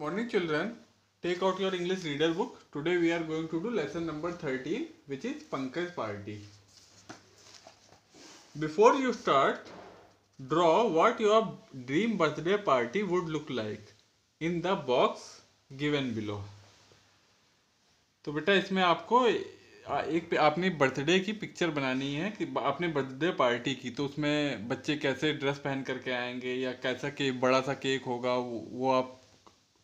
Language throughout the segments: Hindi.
Morning children, take out your English reader book. Today we are going to do lesson number 13, which is Pankaj Party. Before you start, draw what your dream birthday party would look like in the box given below. तो बेटा इसमें आपको एक अपनी बर्थडे की पिक्चर बनानी है कि अपने बर्थडे पार्टी की। तो उसमें बच्चे कैसे ड्रेस पहन करके आएंगे या कैसा केक, बड़ा सा केक होगा वो आप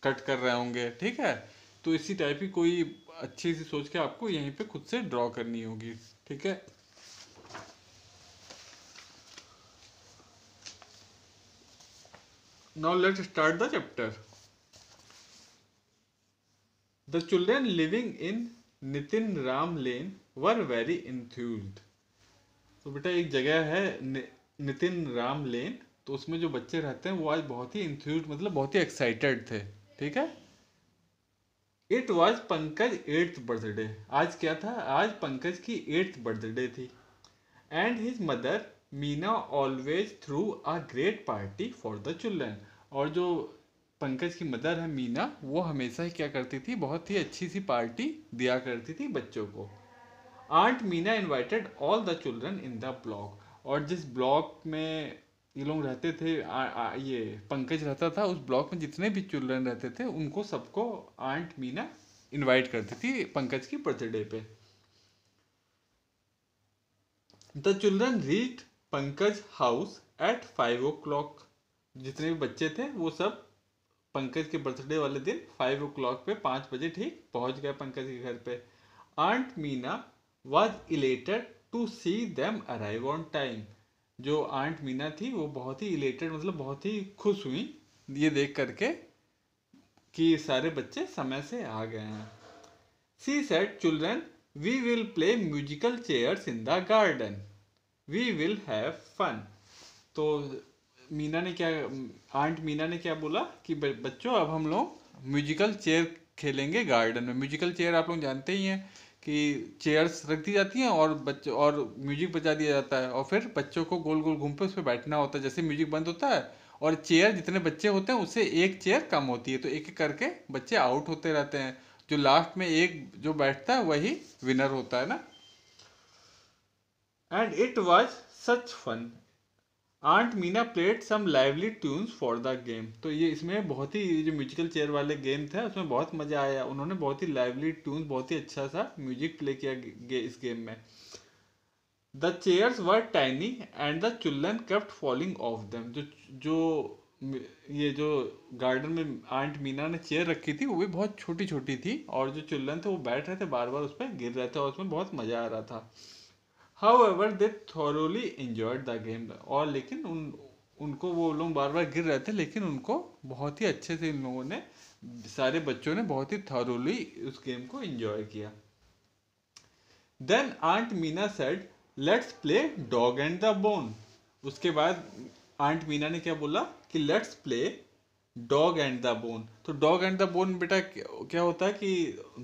कट कर रहे होंगे, ठीक है। तो इसी टाइप की कोई अच्छी सी सोच के आपको यहीं पे खुद से ड्रॉ करनी होगी, ठीक है। Now let's start the chapter. The children living in Nitin Ram lane were very enthused। तो बेटा एक जगह है नितिन राम लेन, तो उसमें जो बच्चे रहते हैं वो आज बहुत ही enthused मतलब बहुत ही एक्साइटेड थे, ठीक है। It was Pankaj 8th birthday. आज क्या था? आज पंकज की 8th बर्थडे थी। And his mother Meena always through a great party for the children. और जो पंकज की मदर है मीना, वो हमेशा ही क्या करती थी, बहुत ही अच्छी सी पार्टी दिया करती थी बच्चों को। Aunt Meena invited all the children in the block. और जिस ब्लॉक में ये लोग रहते थे, ये पंकज रहता था, उस ब्लॉक में जितने भी चिल्ड्रन रहते थे उनको सबको आंट मीना इनवाइट करती थी पंकज की बर्थडे पे। The children reached Pankaj house at 5 o'clock। जितने भी बच्चे थे वो सब पंकज के बर्थडे वाले दिन 5 o'clock पे 5 बजे ठीक पहुंच गए पंकज के घर पे। Aunt Meena was elated to see them arrive on time. जो आंट मीना थी वो बहुत ही इलेटेड मतलब बहुत ही खुश हुई ये देख करके कि सारे बच्चे समय से आ गए हैं। She said, children we will play musical chairs in the garden, we will have fun. तो मीना ने क्या, आंट मीना ने क्या बोला कि बच्चों अब हम लोग म्यूजिकल चेयर खेलेंगे गार्डन में। म्यूजिकल चेयर आप लोग जानते ही हैं कि चेयर्स रख दी जाती हैं और बच्चों और म्यूजिक बजा दिया जाता है और फिर बच्चों को गोल गोल घूम पे उस पर बैठना होता है। जैसे म्यूजिक बंद होता है और चेयर जितने बच्चे होते हैं उससे एक चेयर कम होती है, तो एक एक करके बच्चे आउट होते रहते हैं। जो लास्ट में एक जो बैठता है वही विनर होता है ना। And it was such fun. Aunt Meena played some lively tunes for the game. तो ये इसमें बहुत ही जो म्यूजिकल चेयर वाले गेम थे उसमें बहुत मजा आया। उन्होंने बहुत ही लाइवली ट्यून्स, बहुत ही अच्छा सा म्यूजिक प्ले किया इस गेम में। The chairs were tiny and the children kept falling of them. जो ये जो गार्डन में आंट मीना ने चेयर रखी थी वो भी बहुत छोटी छोटी थी और जो चिल्ड्रन थे वो बैठ रहे थे बार बार उस पर गिर रहे थे और उसमें बहुत मजा आ रहा था। However, they thoroughly enjoyed the game। और लेकिन उनको वो लोग बार बार गिर रहे थे लेकिन उनको बहुत ही अच्छे से इन लोगों ने, सारे बच्चों ने बहुत ही thoroughly उस गेम को enjoy किया। Then Aunt Meena said, let's play dog and the bone। उसके बाद आंट मीना ने क्या बोला कि let's play dog and the bone. तो डॉग एंड द बोन बेटा क्या होता है कि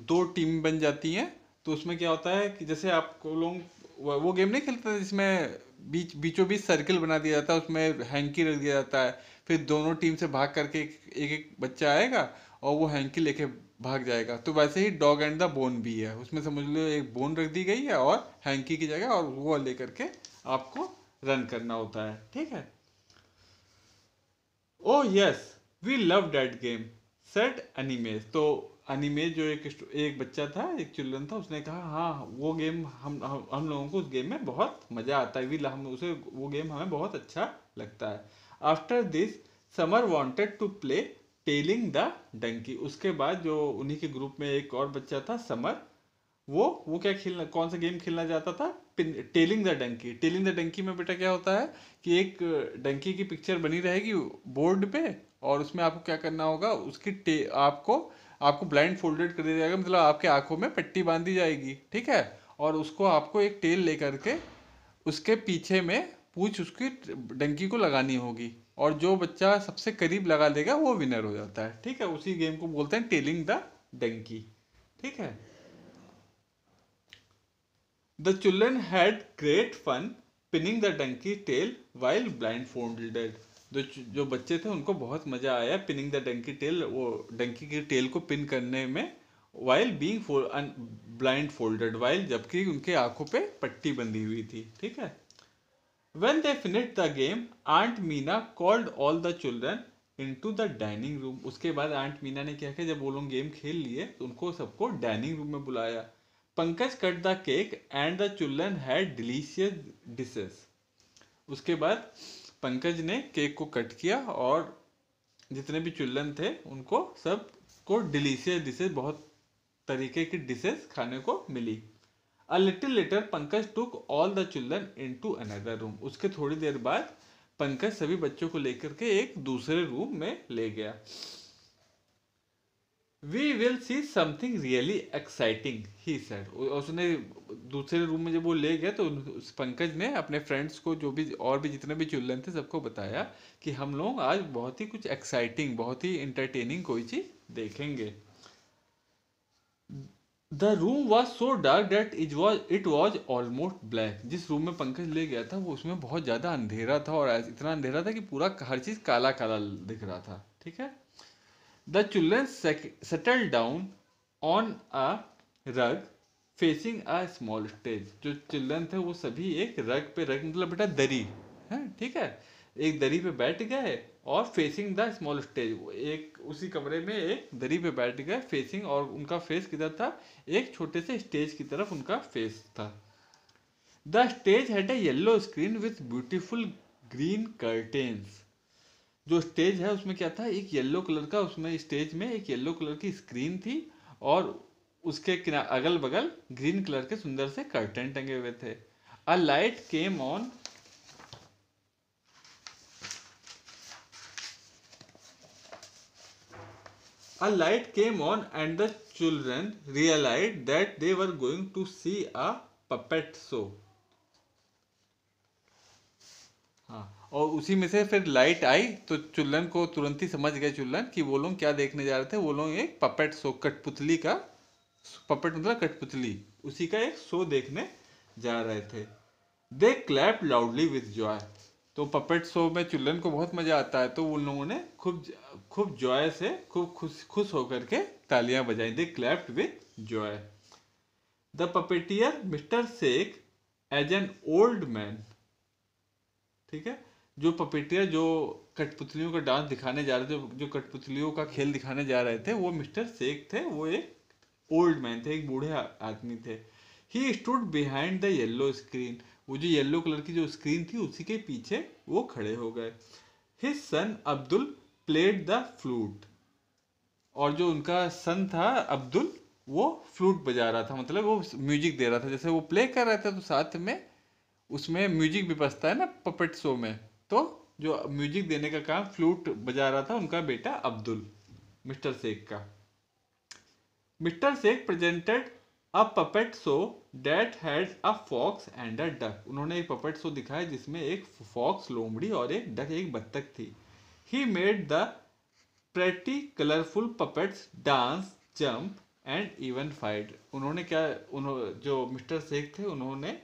2 टीम बन जाती हैं। तो उसमें क्या होता है कि जैसे आप लोग वो गेम नहीं खेलते जिसमें बीचों बीच सर्किल बना दिया जाता है, उसमें हैंकी रख दिया जाता है, फिर दोनों टीम से भाग करके एक बच्चा आएगा और वो हैंकी लेके भाग जाएगा। तो वैसे ही डॉग एंड द बोन भी है, उसमें समझ लो एक बोन रख दी गई है और हैंकी की जगह, और वो लेकर के आपको रन करना होता है, ठीक है। Oh yes, we love that game said Animesh. तो अनिमेश जो एक बच्चा था, एक चिल्ड्रन था, उसने कहा हाँ वो गेम हम लोगों को उस गेम में बहुत मजा आता है, हम उसे वो गेम हमें बहुत अच्छा लगता है। After this Samar wanted to play tailing the donkey. उसके बाद जो उन्हीं के ग्रुप में एक और बच्चा था समर, वो क्या खेलना, कौन सा गेम खेलना चाहता था? Tailing the donkey. Tailing the donkey में बेटा क्या होता है कि एक डंकी की पिक्चर बनी रहेगी बोर्ड पे और उसमें आपको क्या करना होगा, आपको आपको ब्लाइंड फोल्डेड कर दिया जाएगा, मतलब आपके आंखों में पट्टी बांध दी जाएगी, ठीक है। और उसको आपको एक टेल लेकर के उसके पीछे में पूंछ उसकी डंकी को लगानी होगी और जो बच्चा सबसे करीब लगा देगा वो विनर हो जाता है, ठीक है। उसी गेम को बोलते हैं टेलिंग द डंकी, ठीक है। The children had great fun pinning the donkey's tail while blindfolded। जो बच्चे थे उनको बहुत मजा आया पिनिंग द डंकी टेल, वो डंकी की टेल को पिन करने में, while being blind folded, while जबकि उनके आंखों पे पट्टी बंधी हुई थी, ठीक है। When they finished the game, Aunt Meena called all the children into the dining room. उसके बाद आंट मीना ने क्या किया, जब वो लोग गेम खेल लिए तो उनको सबको डाइनिंग रूम में बुलाया। Pankaj cut the cake and the children had delicious dishes. उसके बाद पंकज ने केक को कट किया और जितने भी चिल्ड्रन थे उनको सबको डिलीशियस डिशेस, बहुत तरीके की डिशेस खाने को मिली। A little later, Pankaj took all the children into another room. उसके थोड़ी देर बाद पंकज सभी बच्चों को लेकर के एक दूसरे रूम में ले गया। We will see something really exciting, he said. उसने दूसरे रूम में जब वो ले गया तो पंकज ने अपने फ्रेंड्स को, जो भी और भी जितने भी चिल्ड्रन थे, सबको बताया कि हम लोग आज बहुत ही कुछ एक्साइटिंग, बहुत ही इंटरटेनिंग कोई चीज देखेंगे। The room was so dark that it was almost black. जिस रूम में पंकज ले गया था वो उसमें बहुत ज़्यादा अंधेरा था, और इतना अंधेरा था कि पूरा हर चीज़ काला काला दिख रहा था, ठीक है। The children settle down on a रग फेसिंग अ स्मॉल स्टेज। जो चिल्ड्रन थे वो सभी एक रग पे, रग मतलब बेटा दरी है, ठीक है, एक दरी पे बैठ गए और फेसिंग द स्मॉल स्टेज, एक उसी कमरे में एक दरी पे बैठ गए फेसिंग, और उनका फेस किधर था, एक छोटे से स्टेज की तरफ उनका फेस था। The stage had a yellow screen with beautiful green curtains. जो स्टेज है उसमें क्या था, एक येलो कलर का, उसमें स्टेज में एक येलो कलर की स्क्रीन थी और उसके अगल बगल ग्रीन कलर के सुंदर से कर्टन टंगे हुए थे। A light came on A light came on and the children realized that they were going to see a puppet show. हाँ, और उसी में से फिर लाइट आई तो चिल्ड्रन को तुरंत ही समझ गए चिल्ड्रन कि वो लोग क्या देखने जा रहे थे। वो लोग एक पपेट शो, कठपुतली का, पपेट मतलब कठपुतली, उसी का एक शो देखने जा रहे थे। दे क्लैप लाउडली विथ जॉय। तो पपेट शो में चिल्ड्रन को बहुत मजा आता है, तो उन लोगों ने खूब खूब जॉय से, खूब खुश होकर के तालियां बजाई। They clapped with joy. The puppeteer mister Sheikh as an old man, ठीक है, जो पपेटियर जो कठपुतलियों का डांस दिखाने जा रहे थे, जो कठपुतलियों का खेल दिखाने जा रहे थे, वो मिस्टर शेख थे, वो एक ओल्ड मैन थे, एक बूढ़े आदमी थे। He stood behind the yellow screen. वो जो येलो कलर की जो स्क्रीन थी उसी के पीछे वो खड़े हो गए। His son Abdul played the flute. और जो उनका सन था अब्दुल, वो फ्लूट बजा रहा था, मतलब वो म्यूजिक दे रहा था। जैसे वो प्ले कर रहे थे तो साथ में उसमें म्यूजिक भी बजता है ना पपेट शो में, तो जो म्यूजिक देने का काम फ्लूट बजा रहा था उनका बेटा अब्दुल, मिस्टर शेख का। Mister Sheikh presented a puppet show that had a fox and a duck. उन्होंने एक पपेट शो दिखाया जिसमें एक फॉक्स लोमड़ी और एक डक, एक बत्तख थी। He made the pretty colourful puppets dance, jump and even fight. उन्होंने क्या, जो मिस्टर शेख थे उन्होंने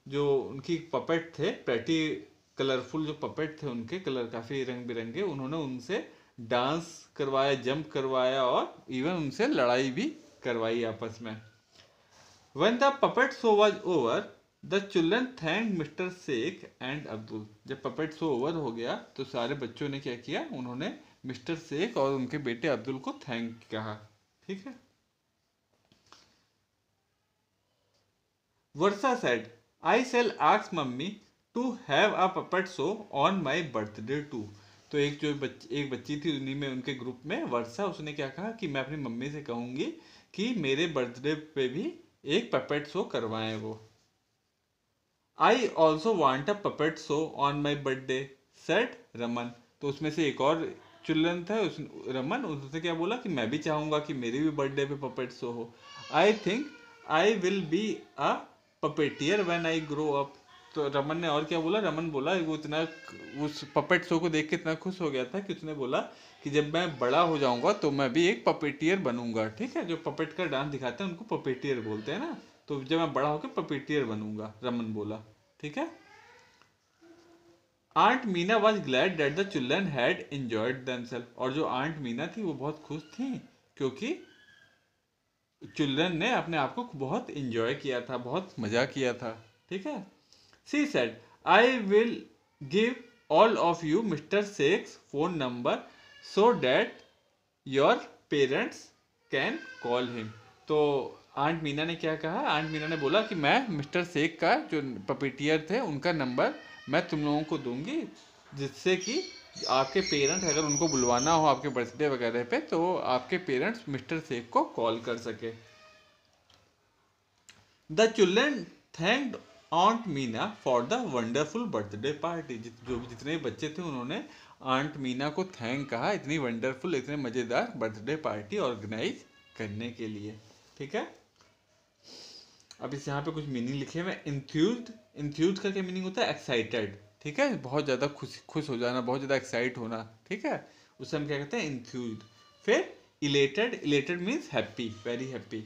जो उनकी पपेट थे, प्रेटी कलरफुल जो पपेट थे, उनके कलर काफ़ी रंग बिरंगे, उन्होंने उनसे डांस करवाया, जंप करवाया और इवन उनसे लड़ाई भी करवाई आपस में। When the puppet show was over, the children thanked Mr. Sheikh and Abdul. जब पपेट शो ओवर हो गया तो सारे बच्चों ने क्या किया, उन्होंने मिस्टर शेख और उनके बेटे अब्दुल को थैंक कहा, ठीक है। वर्षा said, I shall ask mummy to have a puppet show on my birthday too. तो एक बच्ची थी उन्हीं में, उनके ग्रुप में वर्षा, उसने क्या कहा कि मैं अपनी मम्मी से कहूंगी कि मेरे बर्थडे पे भी एक पपेट शो करवाएं वो। I also want a puppet show on my birthday set Raman. तो उसमें से एक और चिल्ड्रन था, रमन, उसने क्या बोला कि मैं भी चाहूंगा कि मेरे भी बर्थडे पे पपेट शो हो। I think I will be a puppeteer when I grow up. तो रमन ने और क्या बोला, रमन बोला, वो इतना उस पपेट शो को देख के इतना खुश हो गया था कि उसने बोला कि जब मैं बड़ा हो जाऊंगा तो मैं भी एक पपेटियर बनूंगा, ठीक है। जो पपेट का डांस दिखाते हैं उनको पपेटियर बोलते हैं ना, तो जब मैं बड़ा होकर पपेटियर बनूंगा, रमन बोला, ठीक है। Aunt Meena was glad that the children had enjoyed themselves, और जो आंट मीना थी वो बहुत खुश थी क्योंकि चिल्ड्रन ने अपने आप को बहुत इंजॉय किया था, बहुत मजा किया था। ठीक है। She said I will give all of you mister sheikhs phone number so that your parents can call him. तो आंट मीना ने क्या कहा, आंट मीना ने बोला कि मैं मिस्टर शेख का जो पपीटियर थे उनका नंबर मैं तुम लोगों को दूंगी, जिससे कि आपके पेरेंट्स अगर उनको बुलवाना हो आपके बर्थडे वगैरह पे तो आपके पेरेंट्स मिस्टर शेख को कॉल कर सके। The children thanked aunt Meena for the wonderful birthday party. जो भी जितने बच्चे थे उन्होंने आंट मीना को थैंक कहा इतनी वंडरफुल इतने मज़ेदार बर्थडे पार्टी ऑर्गेनाइज करने के लिए। ठीक है। अब इस यहाँ पे कुछ मीनिंग लिखे हुए। इंथ्यूज्ड, इंथ्यूज्ड का क्या मीनिंग होता है, एक्साइटेड। ठीक है, बहुत ज़्यादा खुश हो जाना, बहुत ज़्यादा एक्साइट होना। ठीक है, उससे हम क्या कहते हैं, इंथ्यूज्ड। फिर elated, elated means happy, very happy.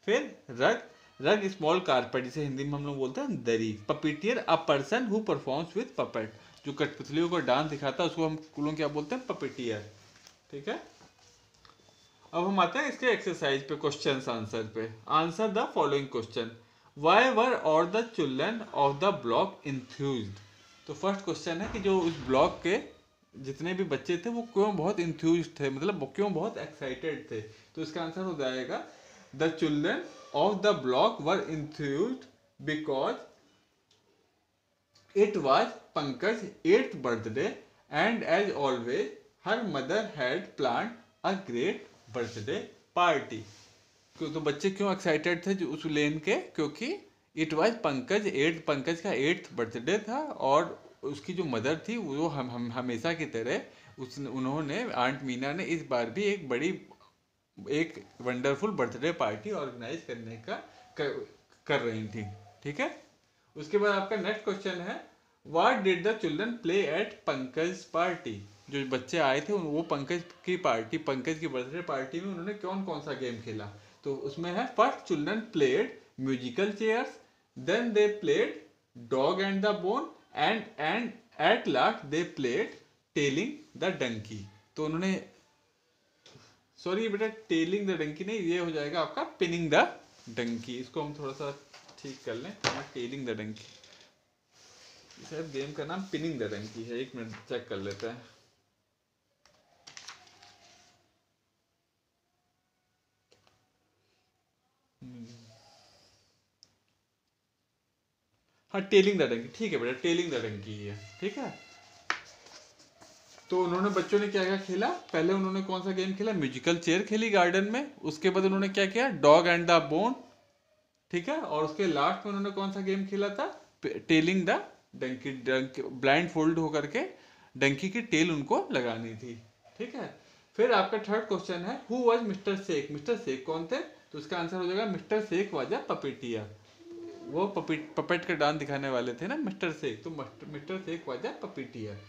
फिर रग, रग स्मॉल कारपेट, जिसे हिंदी में हम लोग बोलते हैं दरी। Puppeteer a person who performs with puppet, जो कठपुतलियों को डांस दिखाता है उसको हम लोग क्या बोलते हैं, पपीटियर। ठीक है। अब हम आते हैं इसके एक्सरसाइज पे, क्वेश्चन आंसर पे। Answer the following question, why were all the children of the block enthused. तो फर्स्ट क्वेश्चन है कि जो उस ब्लॉक के जितने भी बच्चे थे वो क्यों बहुत इंथ्यूज्ड थे, मतलब क्यों बहुत एक्साइटेड थे। तो इसका आंसर हो जाएगा the children of the block were enthused because it was Pankaj 8th birthday and as always her mother had plan a great birthday party. तो बच्चे क्यों एक्साइटेड थे जो उस लेन के, क्योंकि it was Pankaj 8th, Pankaj का 8th बर्थडे था और उसकी जो मदर थी वो हम हमेशा की तरह उन्होंने आंट मीना ने इस बार भी एक बड़ी एक वंडरफुल बर्थडे पार्टी ऑर्गेनाइज करने का कर रही थी। ठीक है। उसके बाद आपका नेक्स्ट क्वेश्चन है, what did the children play at Pankaj party. जो बच्चे आए थे वो पंकज की पार्टी, पंकज की बर्थडे पार्टी में उन्होंने कौन कौन सा गेम खेला। तो उसमें है, first children played musical chairs, then they played dog and the bone and at last they played tailing the donkey. तो उन्होंने, सॉरी बेटा, टेलिंग द डंकी नहीं, ये हो जाएगा आपका पिनिंग द डंकी। इसको हम थोड़ा सा ठीक कर लें, टेलिंग द डंकी, शायद गेम का नाम पिनिंग द डंकी है। एक मिनट चेक कर लेते हैं। हाँ, टेलिंग द डंकी, ठीक है बेटा, टेलिंग द डंकी है। ठीक है। तो उन्होंने, बच्चों ने क्या क्या खेला, पहले उन्होंने कौन सा गेम खेला, म्यूजिकल चेयर खेली गार्डन में। उसके बाद उन्होंने क्या किया, डॉग एंड द बोन। ठीक है। और उसके लास्ट में उन्होंने कौन सा गेम खेला था, tailing the donkey. Blindfold होकर के डंकी की टेल उनको लगानी थी। ठीक है। फिर आपका थर्ड क्वेश्चन है, who was mister Sheikh. Mister Sheikh कौन थे। तो इसका आंसर हो जाएगा mister Sheikh was a puppeteer. वो पपेट का डांस दिखाने वाले थे ना मिस्टर शेख, तो mister Sheikh was a puppeteer.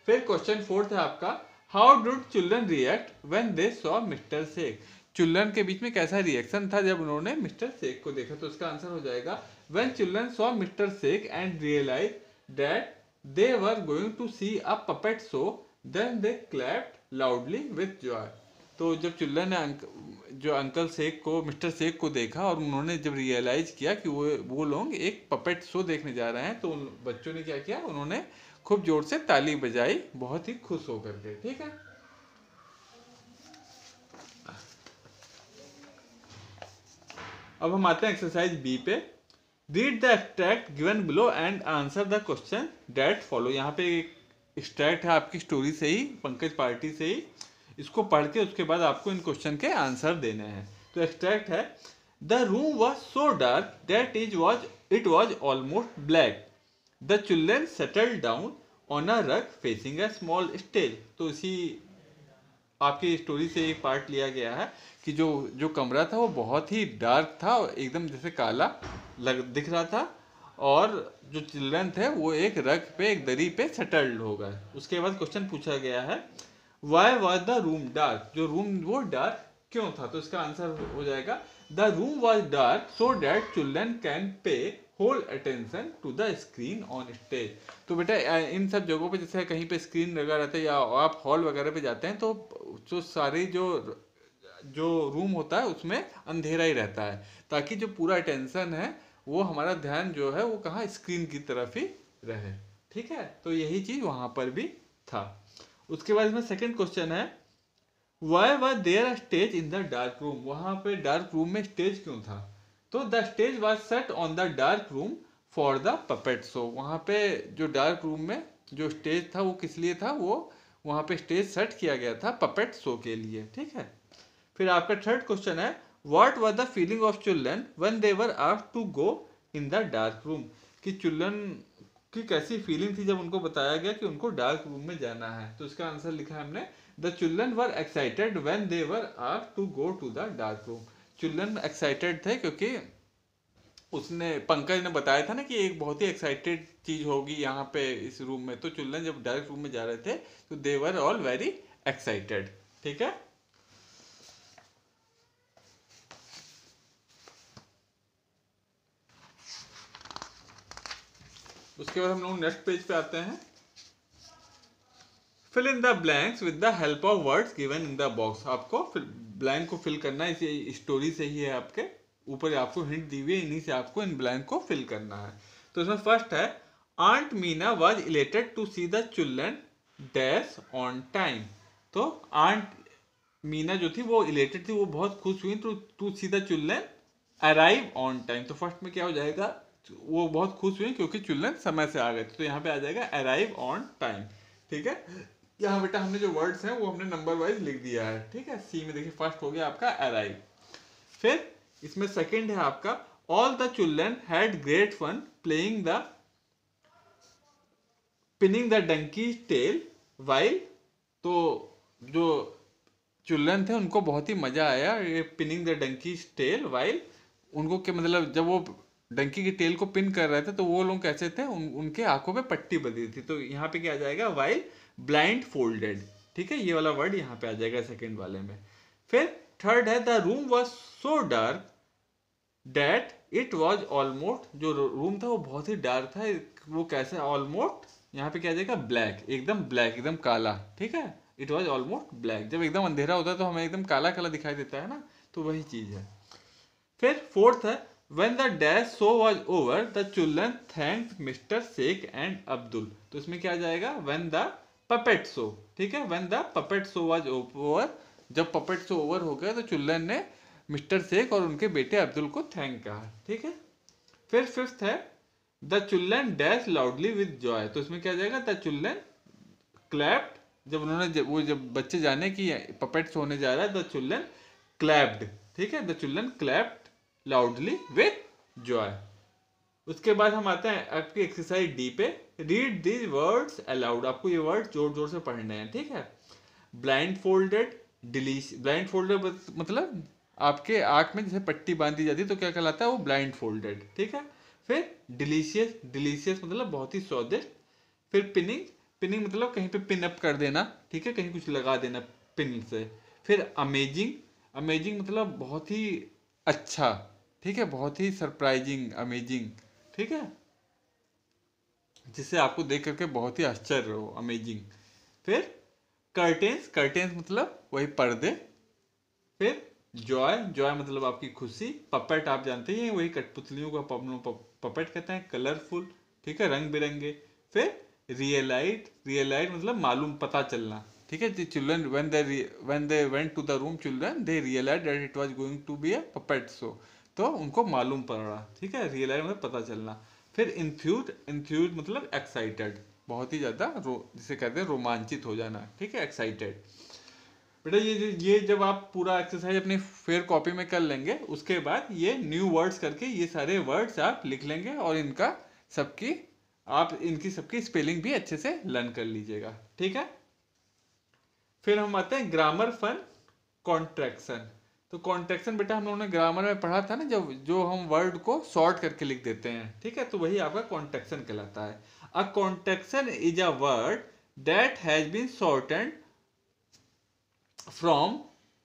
फिर क्वेश्चन फोर्थ है आपका, how did children react when they saw mister Sheikh. Children के बीच में कैसा रिएक्शन था जब उन्होंने मिस्टर शेख को देखा। तो इसका आंसर हो जाएगा, when children saw mister Sheikh and realise that they were going to see a puppet show then they clapped loudly with joy. तो जब चिल्ड्रन ने जो अंकल शेख को, मिस्टर शेख को देखा और उन्होंने जब रियलाइज किया कि वो लोग एक पपेट शो देखने जा रहे हैं, तो उन बच्चों ने क्या किया, उन्होंने खूब जोर से ताली बजाई, बहुत ही खुश होकर के। ठीक है। अब हम आते हैं एक्सरसाइज बी पे। Read the extract given below and answer the question that follow. यहाँ पे एक एक्सट्रैक्ट है आपकी स्टोरी से ही, पंकज पार्टी से ही। इसको पढ़ के उसके बाद आपको इन क्वेश्चन के आंसर देने हैं। तो एक्सट्रैक्ट है, the room was so dark that it was almost black, the children settled down on a रग फेसिंग अ स्मॉल स्टेज। तो इसी आपकी स्टोरी से एक पार्ट लिया गया है कि जो कमरा था वो बहुत ही डार्क था, एकदम जैसे काला दिख रहा था, और जो चिल्ड्रन थे वो एक रग पे, एक दरी पे सेटल्ड हो गए। उसके बाद क्वेश्चन पूछा गया है, why was the room dark. जो रूम वो डार्क क्यों था। तो इसका आंसर हो जाएगा, the room was dark so that children can pay hold attention to the screen on stage. तो बेटा इन सब जगहों पे जैसे कहीं पे स्क्रीन लगा रहता है या आप हॉल वगैरह पे जाते हैं तो जो सारी जो रूम होता है उसमें अंधेरा ही रहता है, ताकि जो पूरा अटेंशन है वो हमारा ध्यान जो है वो कहाँ स्क्रीन की तरफ ही रहे। ठीक है, तो यही चीज वहां पर भी था। उसके बाद इसमें सेकंड क्वेश्चन है why was there stage in the dark room, वहां पे डार्क रूम में स्टेज क्यों था? तो the stage was set on the dark room for the puppet show, वहां पे जो डार्क रूम में जो स्टेज था वो किस लिए था, वो वहां पे स्टेज सेट किया गया था पपेट शो के लिए। ठीक है, फिर आपका थर्ड क्वेश्चन है what was the feeling of children when they were asked to go in the dark room, कि चिल्ड्रन की कैसी फीलिंग थी जब उनको बताया गया कि उनको डार्क रूम में जाना है। तो इसका आंसर लिखा है हमने the children were excited when they were asked to go to the dark room. Children excited थे क्योंकि उसने पंकज ने बताया था ना कि एक बहुत ही एक्साइटेड चीज होगी यहाँ पे इस रूम में, तो चिल्ड्रन जब डार्क रूम में जा रहे थे तो दे वर ऑल वेरी एक्साइटेड। ठीक है, उसके बाद हम लोग नेक्स्ट पेज पे आते हैं। Fill in the blanks with the help of words given in the box, आपको ब्लैंक को फिल करना है, इसी स्टोरी से ही है, आपके ऊपर आपको हिंट दी हुई है, इन्हीं से आपको इन ब्लैंक को फिल करना है। तो इसमें फर्स्ट है aunt Meena was elated to see the children dash on time. तो आंट मीना जो थी वो इलेटेड थी, वो बहुत खुश हुई to see the children arrive on time. तो फर्स्ट में क्या हो जाएगा, वो बहुत खुश हुई क्योंकि चिल्ड्रन समय से आ गए थे, तो यहाँ पे आ जाएगा अराइव ऑन टाइम। ठीक है, यहाँ बेटा हमने जो वर्ड्स हैं वो हमने नंबर वाइज लिख दिया है। ठीक है, सी में देखिए फर्स्ट हो गया आपका अराइव। फिर इसमें सेकंड है आपका all the children had great fun playing the pinning the donkey tail while. तो जो चिल्ड्रन थे उनको बहुत ही मजा आया ये pinning the donkey tail while, उनको क्या मतलब जब वो डंकी की टेल को पिन कर रहे थे तो वो लोग कैसे थे, उनके आंखों पे पट्टी बंधी थी। तो यहाँ पे क्या आ जाएगा वाइल ब्लाइंड फोल्डेड। ठीक है, ये वाला वर्ड यहाँ पे आ जाएगा सेकंड वाले में। फिर थर्ड है the room was so dark that it was almost, जो रूम था वो बहुत ही डार्क था, वो कैसे ऑलमोस्ट, यहाँ पे क्या आ जाएगा ब्लैक, एकदम ब्लैक एकदम काला। ठीक है, इट वॉज ऑलमोस्ट ब्लैक, जब एकदम अंधेरा होता है तो हमें एकदम काला काला दिखाई देता है ना, तो वही चीज है। फिर फोर्थ है when the dash show was over the children thanked Mr. Sheikh and Abdul। तो इसमें क्या आ जाएगा when the puppet show। ठीक है, when the puppet show was over, जब puppet show over हो गया तो चिल्ड्रन ने मिस्टर शेख और उनके बेटे अब्दुल को थैंक कहा। ठीक है, फिर फिफ्थ है the children dash loudly with Joy. तो इसमें क्या आ जाएगा द चिल्ड्रन क्लैप्ड, जब उन्होंने जब बच्चे जाने की पपेट शो होने जा रहा है द चिल्ड्रन क्लैप्ड। ठीक है, the children clapped loudly with Joy. उसके बाद हम आते हैं आपकी एक्सरसाइज डी पे, रीड दीज वर्ड्स अलाउड, आपको ये वर्ड जोर जोर से पढ़ने हैं। ठीक है, ब्लाइंड फोल्डेड ब्लाइंड फोल्डेड मतलब आपके आंख में जैसे पट्टी बांधी जाती है तो क्या कहलाता है वो ब्लाइंड फोल्डेड। ठीक है, फिर डिलीशियस, डिलीशियस मतलब बहुत ही स्वादिष्ट। फिर पिनिंग, पिनिंग मतलब कहीं पे पिन अप कर देना। ठीक है, कहीं कुछ लगा देना पिन से। फिर अमेजिंग, अमेजिंग मतलब बहुत ही अच्छा। ठीक है, बहुत ही सरप्राइजिंग अमेजिंग। ठीक है, जिसे आपको देख करके बहुत ही आश्चर्य हो, अमेजिंग। फिर कर्टेन्स, कर्टेन्स मतलब वही पर्दे। फिर जॉय, जॉय मतलब आपकी खुशी। पपेट आप जानते हैं वही कठपुतलियों का पपेट कहते हैं, कलरफुल। ठीक है, रंग बिरंगे। फिर रियलाइट, रियलाइट मतलब मालूम पता चलना। ठीक है, children when they went to the room children they realized that it was going to be a puppet show। तो उनको मालूम पड़ा। ठीक है, रियलाइज मतलब पता चलना। फिर इंथ्यूज, इंथ्यूज मतलब एक्साइटेड, बहुत ही ज्यादा जिसे कहते हैं रोमांचित हो जाना। ठीक है, एक्साइटेड। बेटा ये जब आप पूरा एक्सरसाइज अपनी फेयर कॉपी में कर लेंगे उसके बाद ये न्यू वर्ड्स करके ये सारे वर्ड्स आप लिख लेंगे और इनका सबकी आप इनकी सबकी स्पेलिंग भी अच्छे से लर्न कर लीजिएगा। ठीक है, फिर हम आते हैं ग्रामर फन कॉन्ट्रैक्शन। तो कॉन्ट्रैक्शन बेटा हम लोगों ने ग्रामर में पढ़ा था ना, जब जो हम वर्ड को शॉर्ट करके लिख देते हैं। ठीक है, तो वही आपका कॉन्ट्रैक्शन कहलाता है। A contraction is a word that has been shortened from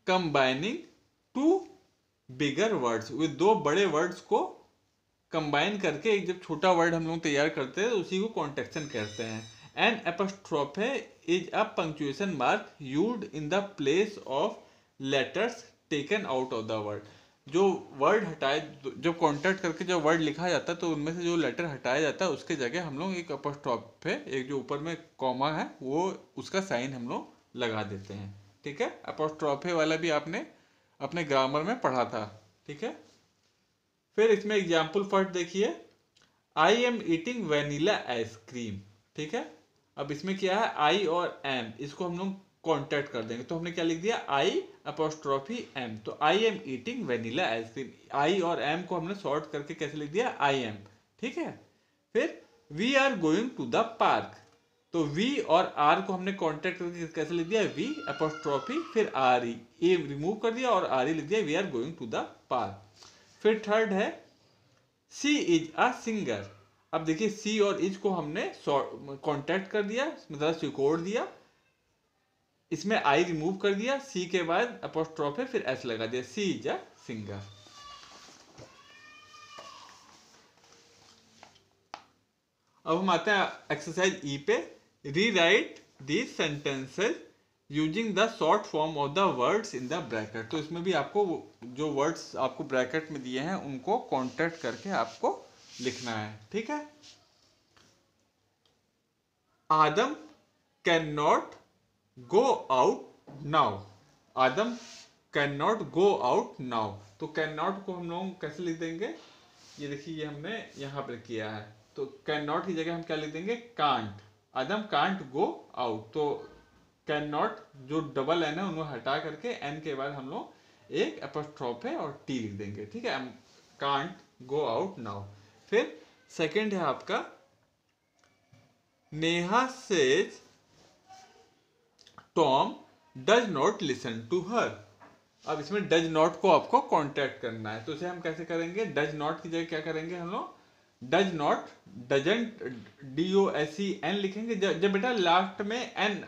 combining two bigger words, वे दो बड़े वर्ड्स को कंबाइन करके एक जब छोटा वर्ड हम लोग तैयार करते हैं तो उसी को कॉन्टेक्शन कहते हैं। An apostrophe is a punctuation mark used in the place of letters taken out of the word. जो वर्ड हटाए, जब कॉन्टैक्ट करके जब वर्ड लिखा जाता है तो उनमें से जो लेटर हटाया जाता है उसके जगह हम लोग एक एपोस्ट्रोफे, एक जो ऊपर में कॉमा है वो उसका साइन हम लोग लगा देते हैं। ठीक है, एपोस्ट्रोफे वाला भी आपने अपने ग्रामर में पढ़ा था। ठीक है, फिर इसमें एग्जाम्पल फर्स्ट देखिए, आई एम ईटिंग वेनिला आइसक्रीम। ठीक है, अब इसमें क्या है, आई और एम, इसको हम लोग कॉन्टैक्ट कर देंगे तो हमने क्या लिख दिया, आई अपोस्ट्रोफी एम। तो I am eating vanilla ice cream, I और एम को हमने शॉर्ट करके कैसे लिख दिया, आई एम। ठीक है, फिर we are going to the park, तो वी और आर को हमने कॉन्टैक्ट करके कैसे लिख दिया, वी अपोस्ट्रोफी फिर आर ई, ए रिमूव कर दिया और आर ई लिख दिया, we are going to the park. फिर थर्ड है सी इज अ सिंगर। अब देखिए सी और इज को हमने कॉन्टैक्ट कर दिया, मतलब सिकोड़ दिया, इसमें आई रिमूव कर दिया, सी के बाद अपोस्ट्रोफे फिर एस लगा दिया, सी इज अ सिंगर। अब हम आते हैं एक्सरसाइज ई पे, rewrite these sentences using the short form of the words in the bracket. तो इसमें भी आपको जो वर्ड्स आपको ब्रैकेट में दिए हैं उनको कॉन्टैक्ट करके आपको लिखना है। ठीक है, Adam can not go out now, Adam can not go out now. तो कैन नॉट को हम लोग कैसे लिख देंगे, ये देखिए ये हमने यहाँ पर किया है, तो कैन नॉट की जगह हम क्या लिख देंगे, can't. Adam can't go out, तो कैन नॉट जो डबल एन है उनको हटा करके एन के बाद हम लोग एक एपोस्ट्रोफ है और टी लिख देंगे। ठीक है, कांट गो आउट नाउ। फिर सेकंड है आपका, Neha says Tom does not listen to her. अब इसमें डज नॉट को आपको कॉन्टैक्ट करना है, तो इसे हम कैसे करेंगे, डज नॉट की जगह क्या करेंगे हम लोग, डज नॉट, डजंट, DOSEN लिखेंगे। जब बेटा लास्ट में एन,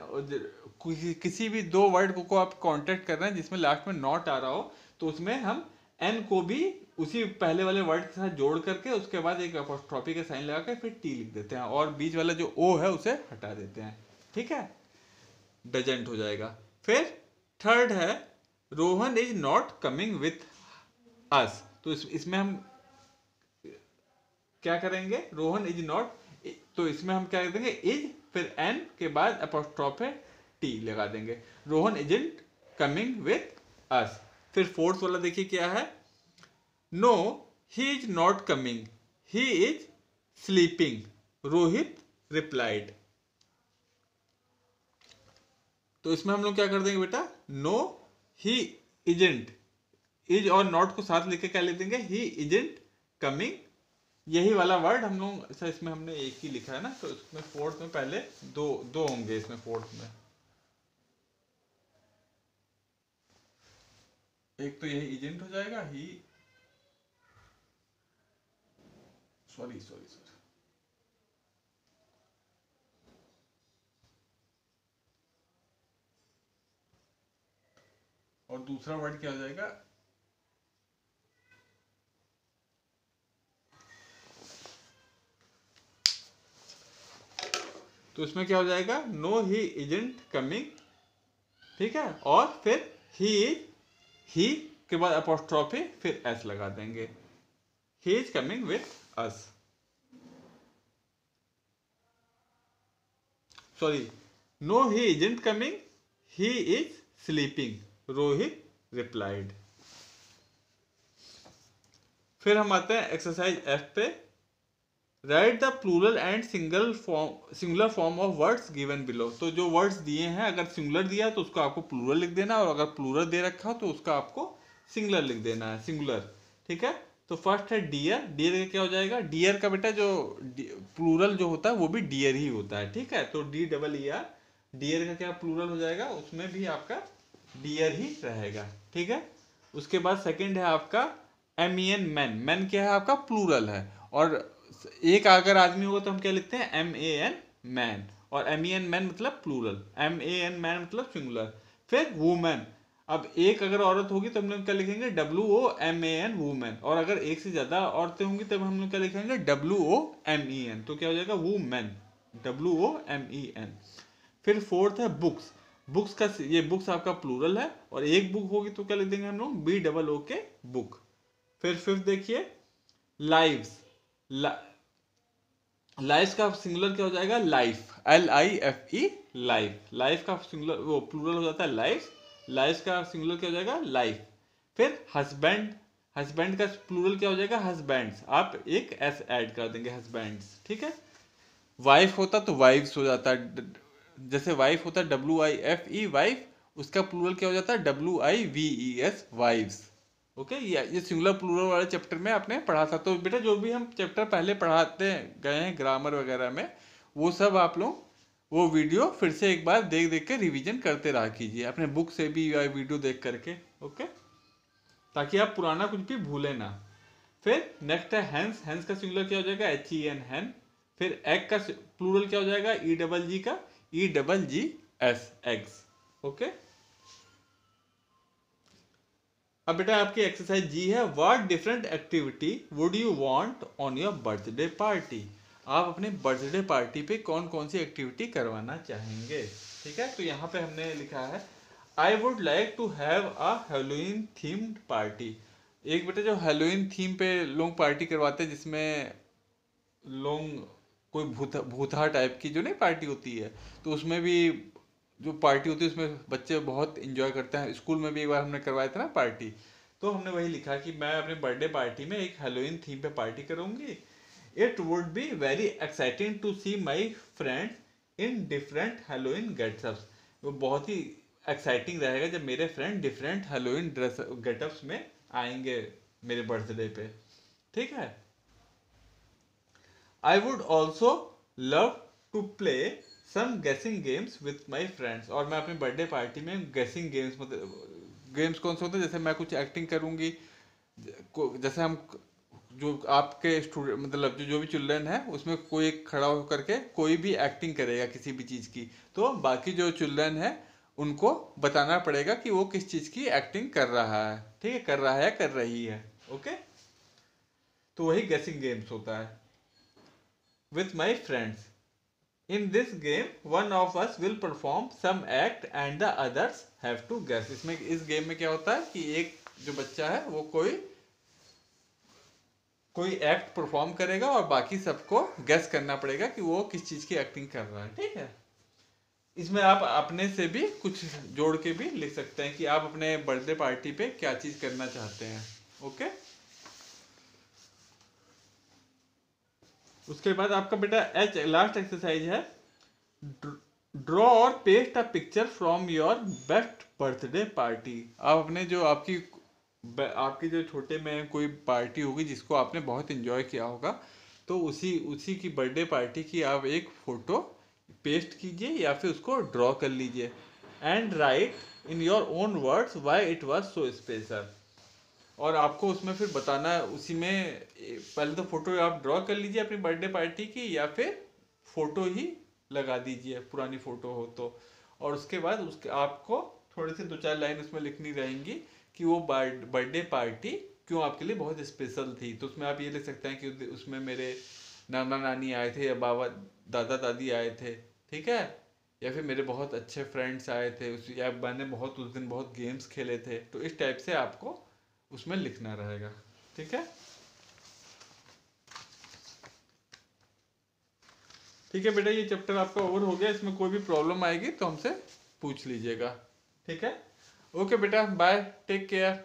किसी भी दो वर्ड को आप कॉन्टैक्ट कर रहे हैं जिसमें लास्ट में नॉट आ रहा हो तो उसमें हम एन को भी उसी पहले वाले वर्ड के साथ जोड़ करके उसके बाद एक अपोस्ट्रोफी का साइन लगा के फिर टी लिख देते हैं और बीच वाला जो ओ है उसे हटा देते हैं। ठीक है, डजंट हो जाएगा। फिर थर्ड है, Rohan is not coming with अस। तो इसमें हम क्या करेंगे, रोहन इज नॉट, तो इसमें हम क्या कर देंगे, इज फिर एन के बाद अपोस्ट्रोफे टी लगा देंगे, Rohan isn't coming with us. फिर फोर्थ वाला देखिए क्या है, no he is not coming, he is sleeping, Rohit replied. तो इसमें हम लोग क्या कर देंगे बेटा, नो ही इजंट, इज और नॉट को साथ लेके क्या लिख देंगे, ही इजंट कमिंग, यही वाला वर्ड हम लोग, अच्छा इसमें हमने एक ही लिखा है ना, तो इसमें फोर्थ में पहले दो दो होंगे, इसमें फोर्थ में एक तो यही एजेंट हो जाएगा, ही, सॉरी सॉरी सॉरी, और दूसरा वर्ड क्या हो जाएगा, तो इसमें क्या हो जाएगा, नो ही इजंट कमिंग। ठीक है, और फिर ही इज, ही के बाद अपोस्ट्रोफी फिर एस लगा देंगे, he is coming with us, sorry, no he isn't coming, he is sleeping, Rohit replied. फिर हम आते हैं एक्सरसाइज एफ पे, write the plural and singular form of words given below. तो जो वर्ड्स दिए हैं अगर सिंगुलर दिया तो उसको आपको प्लूरल लिख देना और अगर प्लूरल दे रखा हो तो उसका आपको सिंगुलर लिख देना है, सिंगुलर। ठीक है, तो फर्स्ट है डियर, डियर का क्या हो जाएगा, डियर का बेटा जो प्लूरल जो होता है वो भी डियर ही होता है। ठीक है, तो DEER, डियर का क्या प्लूरल हो जाएगा, उसमें भी आपका डियर ही रहेगा। ठीक है, उसके बाद सेकंड है आपका MEN, मैन, मैन क्या है आपका प्लूरल है, और एक अगर आदमी होगा तो हम क्या लिखते हैं, MAN मैन, और MEN मैन मतलब प्लूरल, MAN मैन मतलब सिंगुलर। फिर वुमेन, अब एक अगर औरत होगी तो हम लोग क्या लिखेंगे WOMAN वूमेन, और अगर एक से ज्यादा औरतें होंगी तब हम लोग क्या लिखेंगे WOMEN, तो क्या हो जाएगा वूमेन, WOMEN। फिर फोर्थ है बुक्स। बुक्स का ये बुक्स आपका प्लूरल है, और एक बुक होगी तो क्या लिख देंगे हम लोग BOOK बुक। फिर फिफ्थ देखिए लाइव्स। लाइफ का सिंगुलर क्या हो जाएगा लाइफ, LIFE लाइफ। लाइफ का सिंगुलर वो प्लूरल हो जाता है लाइफ, लाइफ का सिंगुलर क्या हो जाएगा लाइफ। फिर हस्बैंड, हस्बैंड का प्लूरल क्या हो जाएगा हस्बैंड्स, आप एक S ऐड कर देंगे हस्बैंड्स, ठीक है। वाइफ होता तो वाइफ्स हो जाता, जैसे वाइफ होता है WIFE वाइफ, उसका प्लूरल क्या हो जाता है WIVES वाइव्स। ओके, ये सिंगुलर प्लूरल वाले चैप्टर में आपने पढ़ा था। तो बेटा जो भी हम चैप्टर पहले पढ़ाते गए हैं ग्रामर वगैरह में, वो सब आप लोग वो वीडियो फिर से एक बार देख देख के रिवीजन करते रहा कीजिए, अपने बुक से भी या वीडियो देख करके। ओके, ताकि आप पुराना कुछ भी भूले ना। फिर नेक्स्ट है हैंस। हैंस का सिंगुलर क्या हो जाएगा HEN हैन। फिर एग का प्लूरल क्या हो जाएगा EGG का EGGS एग्स। ओके, अब बेटा आपकी एक्सरसाइज जी है, what different activity would you want on your birthday party. आप अपने बर्थडे पार्टी पे कौन कौन सी एक्टिविटी करवाना चाहेंगे, ठीक है। तो यहाँ पे हमने लिखा है I would like to have a Halloween themed party. एक बेटा जो हेलोइन थीम पे लोग पार्टी करवाते हैं, जिसमें लोग कोई भूतहा टाइप की जो नहीं पार्टी होती है, तो उसमें भी जो पार्टी होती है उसमें बच्चे बहुत इंजॉय करते हैं। स्कूल में भी एक बार हमने करवाया था ना पार्टी, तो हमने वही लिखा कि मैं अपने बर्थडे पार्टी में एक हेलोइन थीम पे पार्टी करूंगी। It would be very exciting to see my friends in different Halloween getups. वो बहुत ही एक्साइटिंग रहेगा जब मेरे friend different Halloween dress getups में आएंगे मेरे बर्थडे पे, ठीक है। I would also love to play some guessing games with my friends. और मैं अपनी बर्थडे पार्टी में गेसिंग गेम्स, मतलब गेम्स कौन से होते हैं, जैसे मैं कुछ एक्टिंग करूंगी, जैसे हम जो आपके स्टूडेंट मतलब जो भी चिल्ड्रन है उसमें कोई एक खड़ा होकर के कोई भी एक्टिंग करेगा किसी भी चीज़ की, तो बाकी जो चिल्ड्रन है उनको बताना पड़ेगा कि वो किस चीज़ की एक्टिंग कर रहा है, ठीक है, कर रहा है या कर रही है। ओके, तो वही गेसिंग गेम्स होता है with my friends. In this game, one of us will perform some act and the others have to guess. इसमें इस गेम में क्या होता है कि एक जो बच्चा है वो कोई एक्ट परफॉर्म करेगा और बाकी सबको गेस करना पड़ेगा कि वो किस चीज की एक्टिंग कर रहा है, ठीक है। इसमें आप अपने से भी कुछ जोड़ के भी लिख सकते हैं कि आप अपने बर्थडे पार्टी पे क्या चीज करना चाहते हैं। ओके, उसके बाद आपका बेटा लास्ट एक्सरसाइज है ड्रॉ और paste a picture from your best birthday party. आप अपने जो आपकी जो छोटे में कोई पार्टी होगी जिसको आपने बहुत इंजॉय किया होगा, तो उसी की बर्थडे पार्टी की आप एक फोटो पेस्ट कीजिए या फिर उसको ड्रॉ कर लीजिए and right in your own words why it was so special. और आपको उसमें फिर बताना है, उसी में पहले तो फोटो आप ड्रॉ कर लीजिए अपनी बर्थडे पार्टी की, या फिर फोटो ही लगा दीजिए पुरानी फोटो हो तो। और उसके बाद उसके आपको थोड़ी सी 2-4 लाइन उसमें लिखनी रहेंगी कि वो बर्थडे पार्टी क्यों आपके लिए बहुत स्पेशल थी। तो उसमें आप ये लिख सकते हैं कि उसमें मेरे नाना नानी आए थे, या बाबा दादा दादी आए थे, ठीक है, या फिर मेरे बहुत अच्छे फ्रेंड्स आए थे, या मैंने उस दिन बहुत गेम्स खेले थे। तो इस टाइप से आपको उसमें लिखना रहेगा, ठीक है। ठीक है बेटा, ये चैप्टर आपका ओवर हो गया। इसमें कोई भी प्रॉब्लम आएगी तो हमसे पूछ लीजिएगा, ठीक है। ओके बेटा, बाय, टेक केयर।